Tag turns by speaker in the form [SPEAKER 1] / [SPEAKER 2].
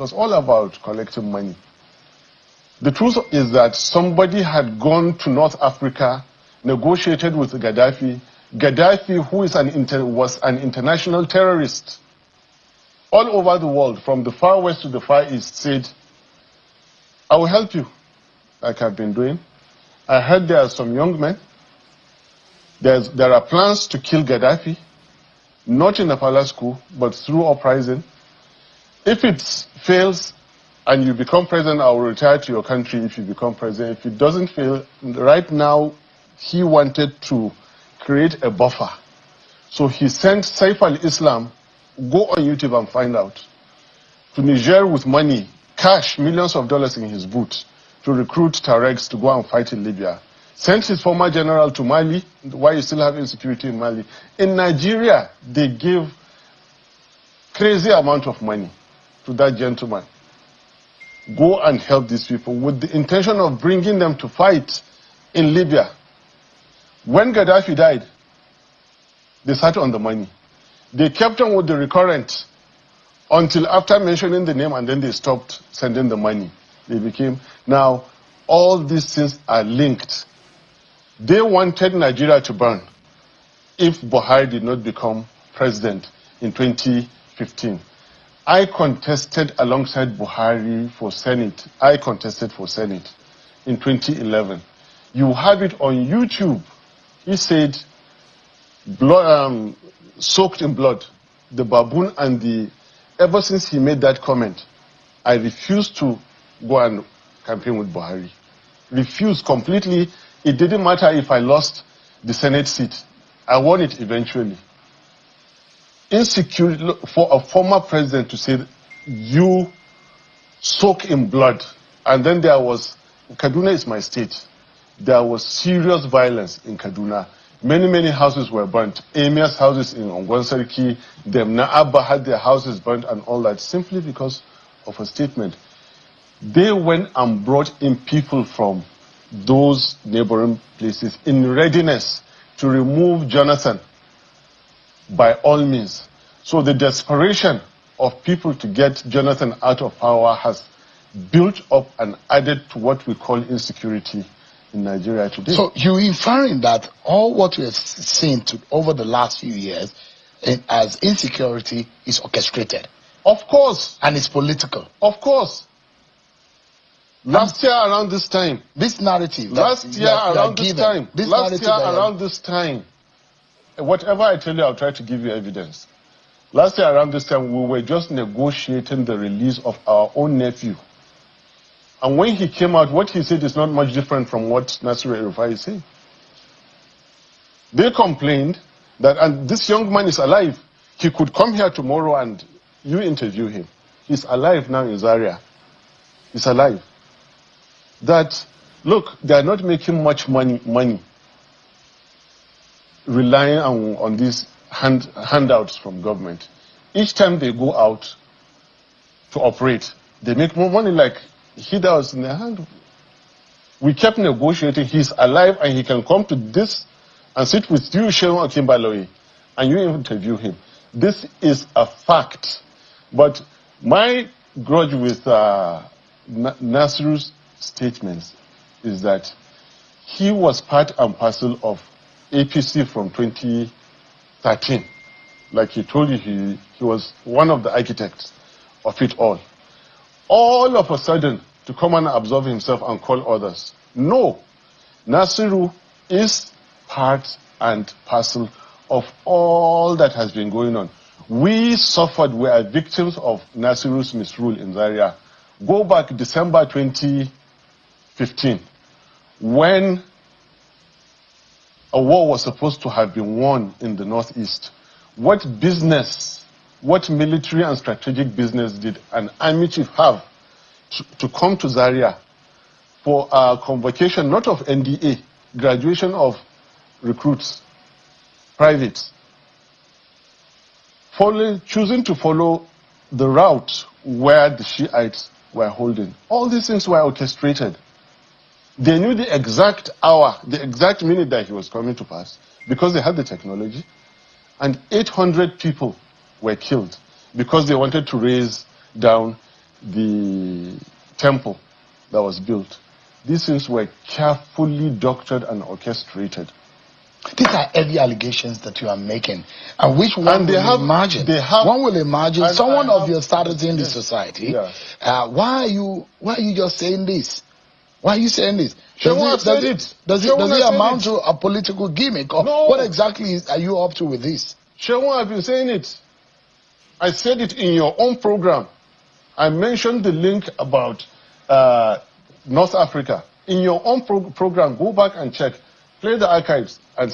[SPEAKER 1] was all about collecting money. The truth is that somebody had gone to North Africa, negotiated with Gaddafi. Gaddafi, who is was an international terrorist, all over the world, from the far west to the far east, said, I will help you, like I've been doing. I heard there are some young men. There are plans to kill Gaddafi, not in a palace coup, but through uprising. If it fails and you become president, I will retire to your country if you become president. If it doesn't fail, right now, he wanted to create a buffer. So he sent Saif al-Islam, go on YouTube and find out, to Niger with money, cash, millions of dollars in his boot, to recruit Tuaregs to go and fight in Libya. Sent his former general to Mali, why you still have insecurity in Mali. In Nigeria, they gave crazy amount of money to that gentleman. Go and help these people with the intention of bringing them to fight in Libya. When Gaddafi died, they sat on the money. They kept on with the recurrent until after mentioning the name, and then they stopped sending the money. They became, now all these things are linked. They wanted Nigeria to burn if Buhari did not become president in 2015. I contested alongside Buhari for Senate. I contested for Senate in 2011. You have it on YouTube. He said, blood, soaked in blood, the baboon and the... Ever since he made that comment, I refused to go and campaign with Buhari. Refused completely. It didn't matter if I lost the Senate seat. I won it eventually. Insecure for a former president to say, you soak in blood. And then there was, Kaduna is my state. There was serious violence in Kaduna. Many houses were burnt. Emir's houses in Ongwansariki, Demna Abba had their houses burnt and all that, simply because of a statement. They went and brought in people from those neighboring places in readiness to remove Jonathan by all means. So the desperation of people to get Jonathan out of power has built up and added to what we call insecurity in Nigeria today. So
[SPEAKER 2] you're inferring that all what we have seen over the last few years as insecurity is orchestrated?
[SPEAKER 1] Of course.
[SPEAKER 2] And it's political?
[SPEAKER 1] Of course. Last year around this time.
[SPEAKER 2] This narrative.
[SPEAKER 1] Last year around this time. Whatever I tell you, I'll try to give you evidence. Last year around this time, we were just negotiating the release of our own nephew. And when he came out, what he said is not much different from what Nasir El-Rufai is saying. They complained that, and this young man is alive. He could come here tomorrow and you interview him. He's alive now in Zaria. He's alive. That, look, they are not making much money relying on these handouts from government. Each time they go out to operate, they make more money, like handouts in their hand. We kept negotiating. He's alive and he can come to this and sit with you, Shehu Akimbaloyi, and you interview him. This is a fact. But my grudge with Nasir's statements is that he was part and parcel of APC from 2013. Like he told you, he was one of the architects of it all. All of a sudden, to come and absolve himself and call others. No. Nasiru is part and parcel of all that has been going on. We suffered, we are victims of Nasiru's misrule in Zaria. Go back December 2015, when a war was supposed to have been won in the Northeast. What business, what military and strategic business did an army chief have to come to Zaria for a convocation, not of NDA, graduation of recruits, privates, choosing to follow the route where the Shiites were holding? All these things were orchestrated. They knew the exact hour, the exact minute that he was coming to pass, because they had the technology. And 800 people were killed because they wanted to raise down the temple that was built. These things were carefully doctored and orchestrated.
[SPEAKER 2] These are heavy allegations that you are making, and which one will imagine? One will imagine someone of your status in the society.
[SPEAKER 1] Yeah.
[SPEAKER 2] Why are you just saying this? Why are you saying this?
[SPEAKER 1] Does
[SPEAKER 2] it amount to a political gimmick, or
[SPEAKER 1] no.
[SPEAKER 2] what exactly are you up to with this?
[SPEAKER 1] Shewon, I've been saying it. I said it in your own program. I mentioned the link about North Africa. In your own program, go back and check. Play the archives and